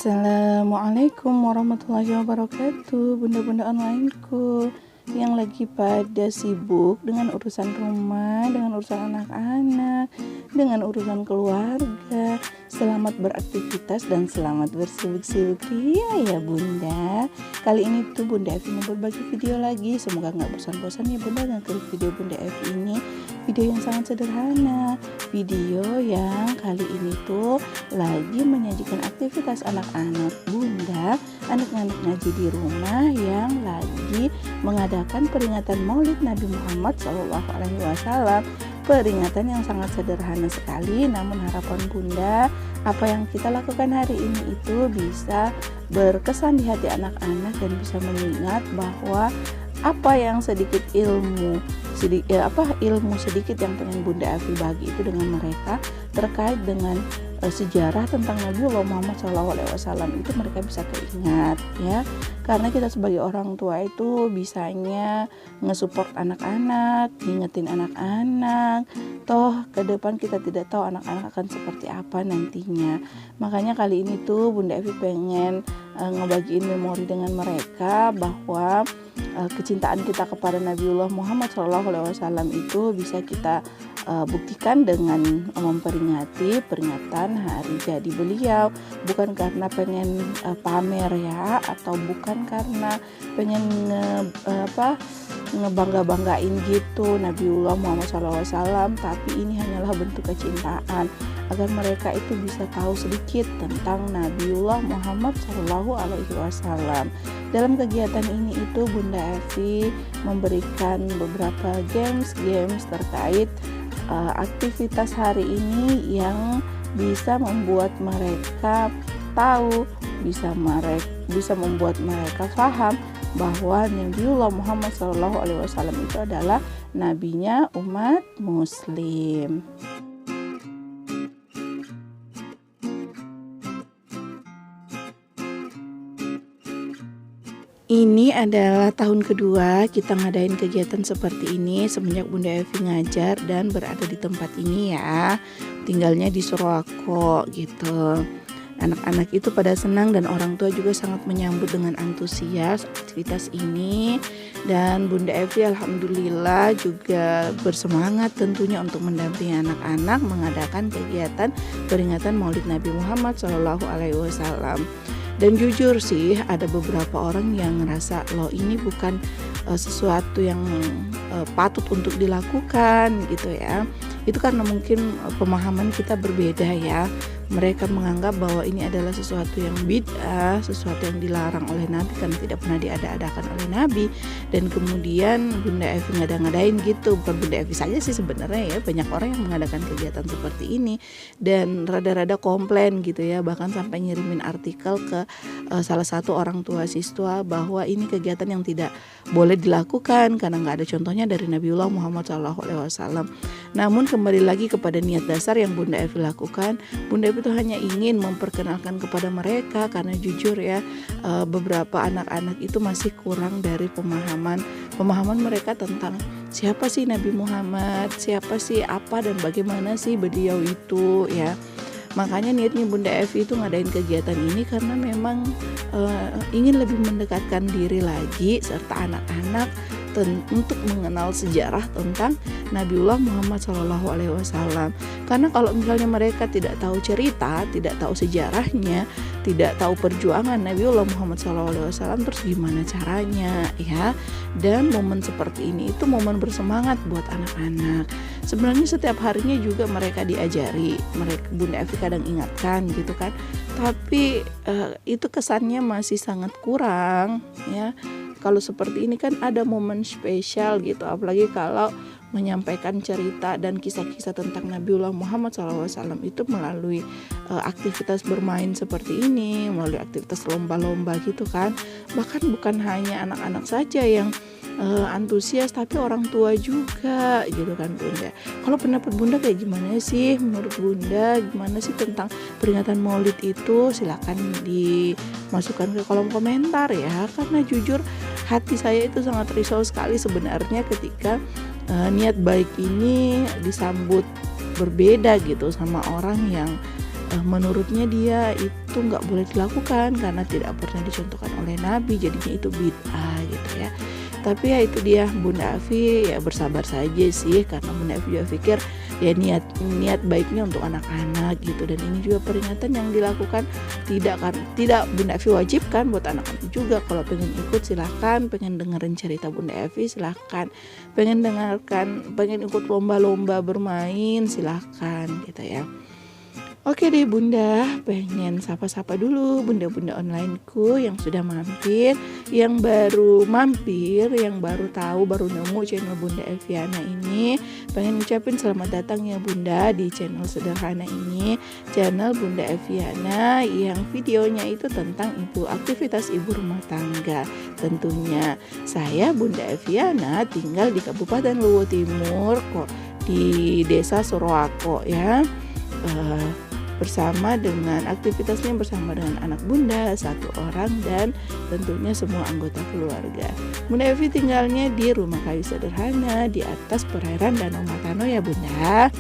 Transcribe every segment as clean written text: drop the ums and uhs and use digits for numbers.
Assalamualaikum warahmatullahi wabarakatuh, bunda-bunda onlineku yang lagi pada sibuk dengan urusan rumah, dengan urusan anak-anak, dengan urusan keluarga. Selamat beraktivitas dan selamat bersibuk-sibuk ya bunda. Kali ini tuh Bunda Evi mau berbagi video lagi. Semoga gak bosan-bosan ya bunda ngeklik video Bunda Evi ini. Video yang sangat sederhana, video yang kali ini tuh lagi menyajikan aktivitas anak-anak bunda, anak-anak ngaji di rumah yang lagi mengadakan peringatan Maulid Nabi Muhammad SAW. Peringatan yang sangat sederhana sekali, namun harapan bunda apa yang kita lakukan hari ini itu bisa berkesan di hati anak-anak dan bisa mengingat bahwa apa yang sedikit ilmu sedikit yang pengen Bunda Evi bagi itu dengan mereka terkait dengan sejarah tentang Nabiullah Muhammad SAW itu mereka bisa keingat ya, karena kita sebagai orang tua itu bisanya nge-support anak-anak, ngingetin anak-anak, toh ke depan kita tidak tahu anak-anak akan seperti apa nantinya. Makanya kali ini tuh Bunda Evi pengen ngebagiin memori dengan mereka bahwa kecintaan kita kepada Nabiullah Muhammad SAW itu bisa kita buktikan dengan memperingati peringatan hari jadi beliau, bukan karena pengen pamer ya, atau bukan karena pengen ngebangga-banggain gitu Nabiullah Muhammad SAW, tapi ini hanyalah bentuk kecintaan agar mereka itu bisa tahu sedikit tentang Nabiullah Muhammad SAW. Dalam kegiatan ini itu Bunda Evi memberikan beberapa games terkait aktivitas hari ini yang bisa membuat mereka tahu, bisa membuat mereka paham bahwa Nabiullah Muhammad SAW itu adalah nabinya umat muslim. Ini adalah tahun kedua kita ngadain kegiatan seperti ini semenjak Bunda Evi ngajar dan berada di tempat ini ya. Tinggalnya di Suroko gitu. Anak-anak itu pada senang dan orang tua juga sangat menyambut dengan antusias aktivitas ini. Dan Bunda Evi alhamdulillah juga bersemangat tentunya untuk mendampingi anak-anak mengadakan kegiatan peringatan Maulid Nabi Muhammad SAW. Dan jujur sih ada beberapa orang yang ngerasa loh ini bukan sesuatu yang patut untuk dilakukan gitu ya. Itu karena mungkin pemahaman kita berbeda ya. Mereka menganggap bahwa ini adalah sesuatu yang bid'ah, sesuatu yang dilarang oleh Nabi karena tidak pernah diada-adakan oleh Nabi. Dan kemudian Bunda Evi ngada-ngadain gitu. Bukan Bunda Evi saja sih sebenarnya ya, banyak orang yang mengadakan kegiatan seperti ini dan rada-rada komplain gitu ya, bahkan sampai ngirimin artikel ke salah satu orang tua siswa bahwa ini kegiatan yang tidak boleh dilakukan karena nggak ada contohnya dari Nabiullah Muhammad SAW. Namun kembali lagi kepada niat dasar yang Bunda Evi lakukan, Bunda Evi itu hanya ingin memperkenalkan kepada mereka karena jujur ya beberapa anak-anak itu masih kurang dari pemahaman mereka tentang siapa sih Nabi Muhammad, siapa sih apa dan bagaimana sih beliau itu ya. Makanya niatnya Bunda Evi itu ngadain kegiatan ini karena memang ingin lebih mendekatkan diri lagi serta anak-anak untuk mengenal sejarah tentang Nabiullah Muhammad SAW. Karena kalau misalnya mereka tidak tahu cerita, tidak tahu sejarahnya, tidak tahu perjuangan Nabiullah Muhammad SAW, terus gimana caranya ya? Dan momen seperti ini itu momen bersemangat buat anak-anak. Sebenarnya setiap harinya juga mereka diajari, Bunda Evi kadang ingatkan gitu kan. Tapi itu kesannya masih sangat kurang ya. Kalau seperti ini kan ada momen spesial gitu, apalagi kalau menyampaikan cerita dan kisah-kisah tentang Nabiullah Muhammad SAW itu melalui aktivitas bermain seperti ini, melalui aktivitas lomba-lomba gitu kan. Bahkan bukan hanya anak-anak saja yang antusias, tapi orang tua juga gitu kan Bunda. Kalau pendapat Bunda kayak gimana sih? Menurut Bunda gimana sih tentang peringatan Maulid itu? Silakan dimasukkan ke kolom komentar ya. Karena jujur hati saya itu sangat risau sekali sebenarnya ketika niat baik ini disambut berbeda gitu sama orang yang menurutnya dia itu nggak boleh dilakukan karena tidak pernah dicontohkan oleh Nabi, jadinya itu bid'ah gitu ya. Tapi ya itu dia, Bunda Afi ya bersabar saja sih, karena Bunda Afi juga pikir ya niat baiknya untuk anak-anak gitu. Dan ini juga peringatan yang dilakukan tidak Bunda Afi wajibkan buat anak-anak juga. Kalau pengen ikut silahkan, pengen dengerin cerita Bunda Afi silahkan, pengen ikut lomba-lomba bermain silahkan gitu ya. Oke deh Bunda, pengen sapa-sapa dulu bunda-bunda onlineku yang sudah mampir, yang baru mampir, yang baru tahu, baru nemu channel Bunda Eviana ini. Pengen ucapin selamat datang ya Bunda di channel sederhana ini, channel Bunda Eviana yang videonya itu tentang aktivitas ibu rumah tangga. Tentunya saya Bunda Eviana tinggal di Kabupaten Luwu Timur kok, di Desa Soroako ya. Bersama dengan aktivitasnya bersama dengan anak Bunda 1 orang dan tentunya semua anggota keluarga. Bunda Evi tinggalnya di rumah kayu sederhana di atas perairan Danau Matano ya Bunda.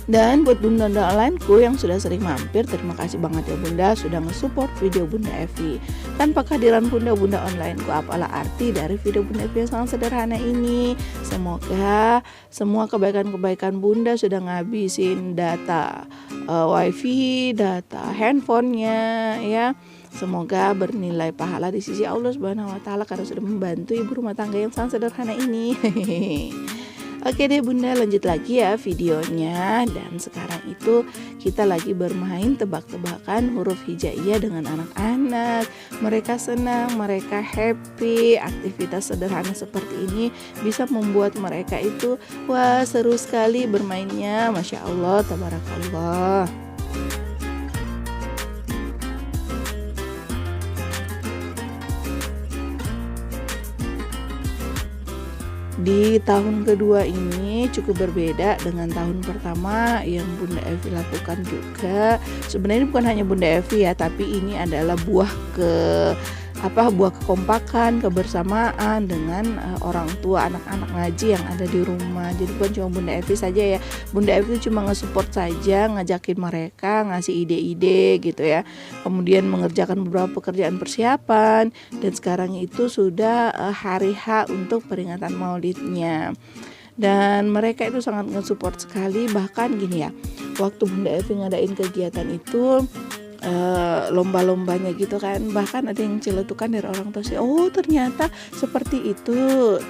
Dan buat bunda-bunda onlineku yang sudah sering mampir, terima kasih banget ya Bunda sudah nge-support video Bunda Evi. Tanpa kehadiran bunda-bunda onlineku, apalah arti dari video Bunda Evi yang sangat sederhana ini. Semoga semua kebaikan-kebaikan Bunda sudah ngabisin data wifi, data handphonenya ya. Semoga bernilai pahala di sisi Allah Subhanahu wa taala karena sudah membantu ibu rumah tangga yang sangat sederhana ini. Oke deh Bunda, lanjut lagi ya videonya. Dan sekarang itu kita lagi bermain tebak-tebakan huruf hijaiyah dengan anak-anak. Mereka senang, mereka happy. Aktivitas sederhana seperti ini bisa membuat mereka itu wah seru sekali bermainnya. Masya Allah, tabarakallah. Di tahun kedua ini cukup berbeda dengan tahun pertama yang Bunda Evi lakukan juga. Sebenarnya bukan hanya Bunda Evi ya, tapi ini adalah buah kekompakan, kebersamaan dengan orang tua anak-anak ngaji yang ada di rumah. Jadi bukan cuma Bunda Evi saja ya. Bunda Evi cuma nge-support saja, ngajakin mereka, ngasih ide-ide gitu ya. Kemudian mengerjakan beberapa pekerjaan persiapan, dan sekarang itu sudah hari H untuk peringatan Maulidnya. Dan mereka itu sangat nge-support sekali. Bahkan gini ya, waktu Bunda Evi ngadain kegiatan itu lomba-lombanya gitu kan, bahkan ada yang celetukan dari orang tua sih, oh ternyata seperti itu,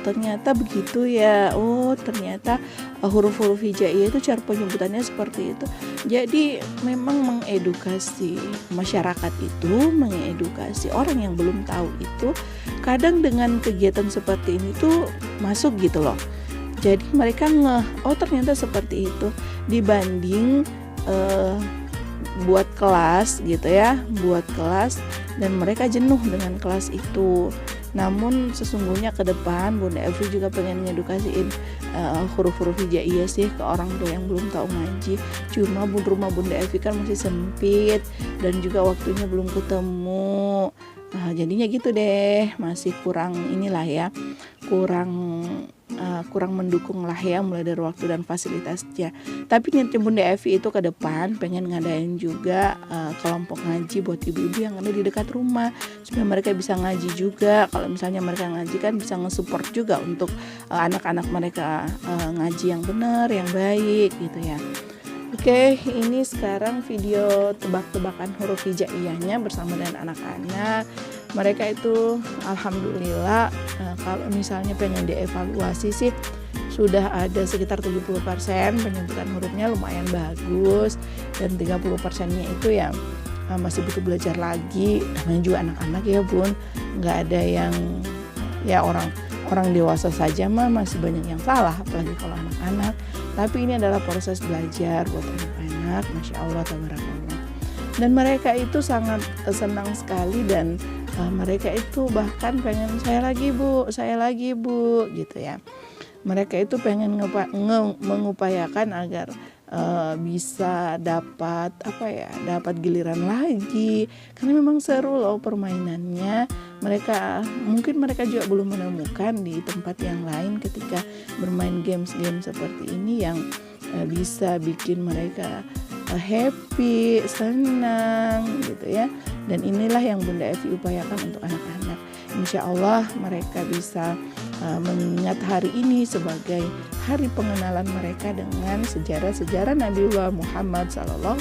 ternyata begitu ya, oh ternyata huruf-huruf hijaiyah itu cara penyebutannya seperti itu. Jadi memang mengedukasi masyarakat itu, mengedukasi orang yang belum tahu itu, kadang dengan kegiatan seperti ini tuh masuk gitu loh. Jadi mereka oh ternyata seperti itu, dibanding buat kelas gitu ya, buat kelas dan mereka jenuh dengan kelas itu. Namun sesungguhnya ke depan Bunda Evi juga pengen ngedukasiin huruf-huruf hijaiyah sih ke orang tua yang belum tahu ngaji. Cuma rumah Bunda Evi kan masih sempit dan juga waktunya belum ketemu. Nah, jadinya gitu deh, masih kurang inilah ya, kurang mendukung lah ya, mulai dari waktu dan fasilitasnya. Tapi niatnya Bunda Evi itu ke depan pengen ngadain juga kelompok ngaji buat ibu-ibu yang ada di dekat rumah, supaya mereka bisa ngaji juga. Kalau misalnya mereka ngaji kan bisa nge-support juga untuk anak-anak mereka ngaji yang benar, yang baik gitu ya. Oke, ini sekarang video tebak-tebakan huruf hijaiyahnya bersama dengan anak-anak. Mereka itu alhamdulillah kalau misalnya pengen dievaluasi sih sudah ada sekitar 70% penyebutan hurufnya lumayan bagus, dan 30%-nya itu ya masih butuh belajar lagi. Namanya juga anak-anak ya Bun, nggak ada yang ya orang dewasa saja mah masih banyak yang salah, apalagi kalau anak-anak. Tapi ini adalah proses belajar buat anak-anak, Masya Allah, tabarakallah. Dan mereka itu sangat senang sekali, dan mereka itu bahkan pengen saya lagi bu gitu ya. Mereka itu pengen mengupayakan agar bisa dapat giliran lagi, karena memang seru loh permainannya. Mungkin mereka juga belum menemukan di tempat yang lain ketika bermain games seperti ini yang bisa bikin mereka happy, senang gitu ya. Dan inilah yang Bunda Evi upayakan untuk anak-anak. Insya Allah mereka bisa mengingat hari ini sebagai hari pengenalan mereka dengan sejarah-sejarah Nabiullah Muhammad SAW.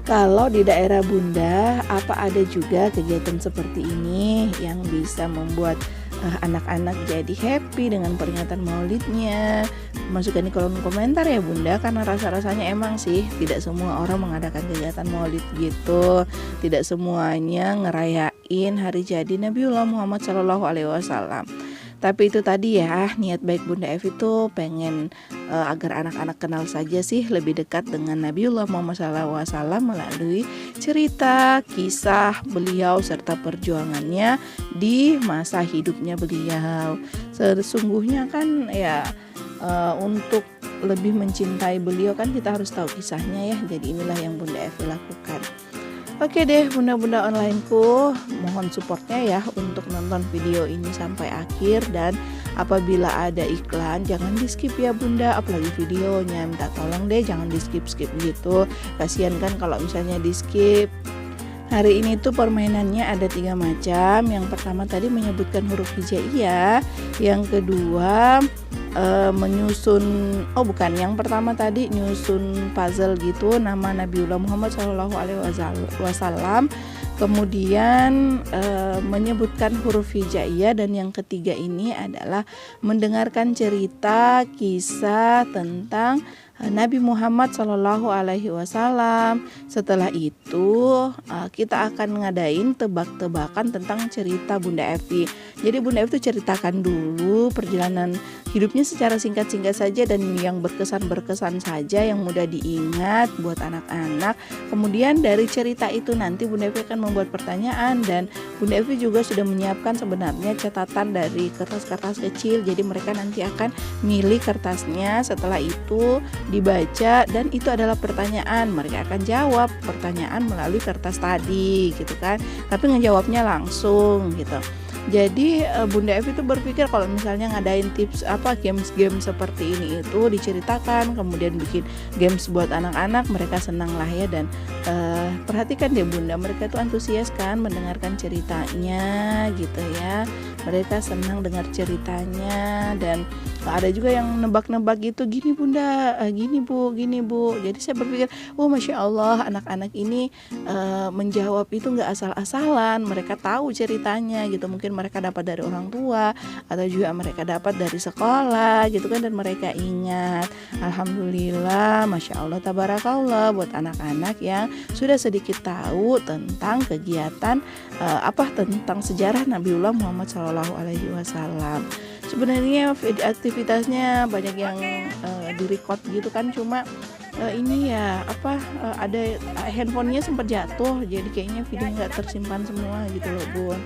Kalau di daerah Bunda, apa ada juga kegiatan seperti ini yang bisa membuat anak-anak jadi happy dengan peringatan maulidnya? Masukkan di kolom komentar ya Bunda, karena rasa-rasanya emang sih tidak semua orang mengadakan kegiatan maulid gitu. Tidak semuanya ngerayain hari jadi Nabiullah Muhammad SAW. Tapi itu tadi ya, niat baik Bunda Evi tuh pengen agar anak-anak kenal saja sih lebih dekat dengan Nabiullah Muhammad SAW melalui cerita, kisah beliau serta perjuangannya di masa hidupnya beliau. Sesungguhnya kan ya untuk lebih mencintai beliau kan kita harus tahu kisahnya ya. Jadi inilah yang Bunda Evi lakukan. Oke deh bunda-bunda onlineku, mohon supportnya ya untuk nonton video ini sampai akhir. Dan apabila ada iklan jangan di skip ya bunda, apalagi videonya, minta tolong deh jangan di skip-skip gitu. Kasihan kan kalau misalnya di skip. Hari ini tuh permainannya ada 3 macam. Yang pertama tadi menyebutkan huruf hijaiyah. Yang kedua yang pertama tadi nyusun puzzle gitu nama Nabiullah Muhammad SAW. Kemudian menyebutkan huruf hijaiyah. Dan yang ketiga ini adalah mendengarkan cerita kisah tentang Nabi Muhammad SAW. Setelah itu kita akan ngadain tebak-tebakan tentang cerita Bunda Evi. Jadi Bunda Evi itu ceritakan dulu perjalanan hidupnya secara singkat-singkat saja dan yang berkesan-berkesan saja, yang mudah diingat buat anak-anak. Kemudian dari cerita itu nanti Bunda Evi akan membuat pertanyaan, dan Bunda Evi juga sudah menyiapkan sebenarnya catatan dari kertas-kertas kecil. Jadi mereka nanti akan milih kertasnya, setelah itu dibaca dan itu adalah pertanyaan. Mereka akan jawab pertanyaan melalui kertas tadi gitu kan, tapi ngejawabnya langsung gitu. Jadi Bunda Evi itu berpikir kalau misalnya ngadain tips games seperti ini itu diceritakan, kemudian bikin games buat anak-anak, mereka senang lah ya. Dan perhatikan deh Bunda, mereka tuh antusias kan mendengarkan ceritanya gitu ya. Mereka senang dengar ceritanya, dan ada juga yang nebak-nebak gitu, gini Bunda, gini Bu. Jadi saya berpikir, Masya Allah, anak-anak ini menjawab itu nggak asal-asalan. Mereka tahu ceritanya gitu. Mungkin mereka dapat dari orang tua atau juga mereka dapat dari sekolah gitu kan, dan mereka ingat. Alhamdulillah, Masya Allah, tabarakallah buat anak-anak yang sudah sedikit tahu tentang kegiatan tentang sejarah Nabiullah Muhammad SAW. Sebenarnya aktivitasnya banyak yang direcord gitu kan, cuma ini ya ada handphonenya sempat jatuh, jadi kayaknya video nggak tersimpan semua gitu loh Bun.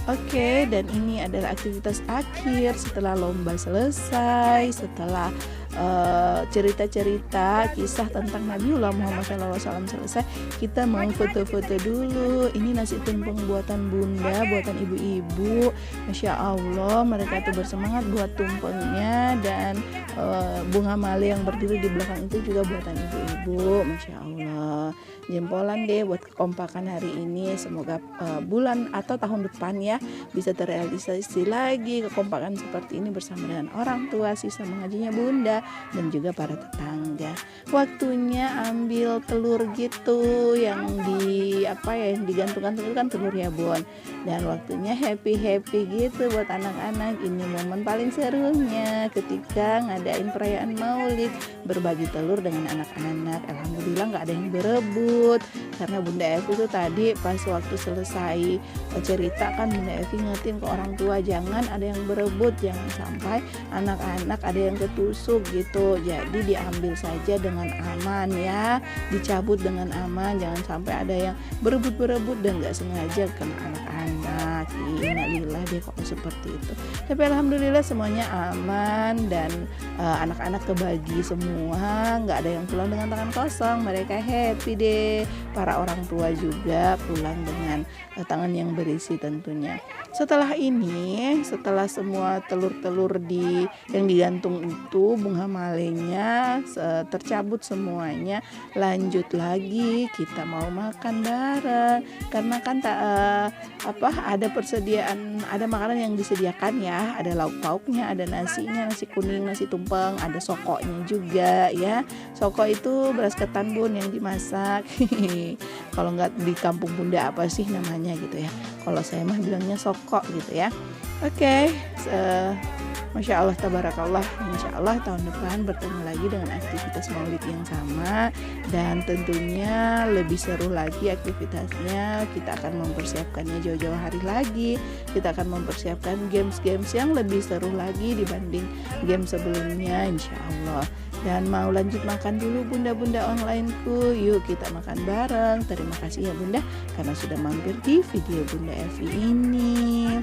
Oke, dan ini adalah aktivitas akhir setelah lomba selesai, setelah cerita-cerita kisah tentang Nabiullah Muhammad SAW selesai. Kita mau foto-foto dulu. Ini nasi tumpeng buatan Bunda, buatan ibu-ibu. Masya Allah, mereka tuh bersemangat buat tumpengnya. Dan bunga mali yang berdiri di belakang itu juga buatan ibu-ibu. Masya Allah, jempolan deh buat kekompakan hari ini. Semoga bulan atau tahun depan ya bisa terrealisasi lagi kekompakan seperti ini bersama dengan orang tua, sisa mengajinya Bunda, dan juga para tetangga. Waktunya ambil telur gitu yang yang digantungkan itu kan telur ya Bun. Dan waktunya happy gitu buat anak-anak. Ini momen paling serunya ketika ngadain perayaan Maulid, berbagi telur dengan anak-anak. Alhamdulillah nggak ada yang berebut, karena Bunda Evi itu tadi pas waktu selesai cerita kan Bunda Evi ngetin ke orang tua, jangan ada yang berebut, jangan sampai anak-anak ada yang ketusuk gitu. Jadi diambil saja dengan aman ya, dicabut dengan aman, jangan sampai ada yang berebut dan nggak sengaja kena anak-anak innalillah deh kalau seperti itu. Tapi alhamdulillah semuanya aman dan anak-anak kebagi semua, nggak ada yang pulang dengan tangan kosong. Mereka happy deh. Para orang tua juga pulang dengan tangan yang berisi tentunya. Setelah ini, setelah semua telur-telur yang digantung itu, bunga malenya tercabut semuanya, lanjut lagi kita mau makan bareng. Karena kan ada persediaan, ada makanan yang disediakan ya, ada lauk-lauknya, ada nasinya, nasi kuning, nasi tumpeng, ada sokoknya juga ya. Soko itu beras ketan bun yang dimasak. Kalau nggak di kampung Bunda apa sih namanya gitu ya. Kalau saya mah bilangnya sokok gitu ya. Oke, Masya Allah, tabarakallah. Insya Allah tahun depan bertemu lagi dengan aktivitas maulid yang sama, dan tentunya lebih seru lagi aktivitasnya. Kita akan mempersiapkannya jauh-jauh hari lagi. Kita akan mempersiapkan games-games yang lebih seru lagi dibanding game sebelumnya, insya Allah. Dan mau lanjut makan dulu bunda-bunda onlineku. Yuk kita makan bareng. Terima kasih ya bunda karena sudah mampir di video Bunda Evi ini.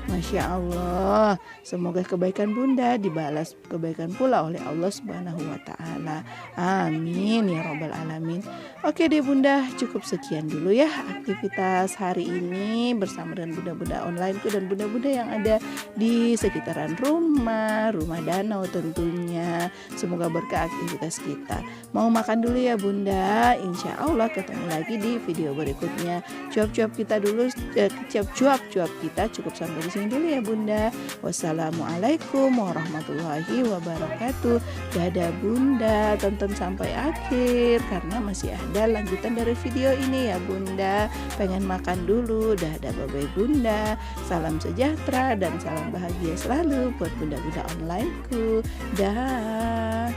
Masya Allah, semoga kebaikan bunda dibalas kebaikan pula oleh Allah Subhanahu wa Ta'ala. Amin ya Rabbal Alamin. Oke deh bunda, cukup sekian dulu ya aktivitas hari ini bersama dengan bunda-bunda onlineku dan bunda-bunda yang ada di sekitaran rumah danau tentunya. Semoga berkah aktivitas kita. Mau makan dulu ya bunda. Insya Allah ketemu lagi di video berikutnya. Cuap-cuap kita dulu, cuap-cuap kita cukup sampai di sini dulu ya bunda. Wassalamualaikum warahmatullahi wabarakatuh. Dadah bunda, tonton sampai akhir karena masih ada lanjutan dari video ini ya bunda. Pengen makan dulu. Dadah bye bunda. Salam sejahtera dan salam bahagia selalu buat bunda-bunda onlineku. Dah.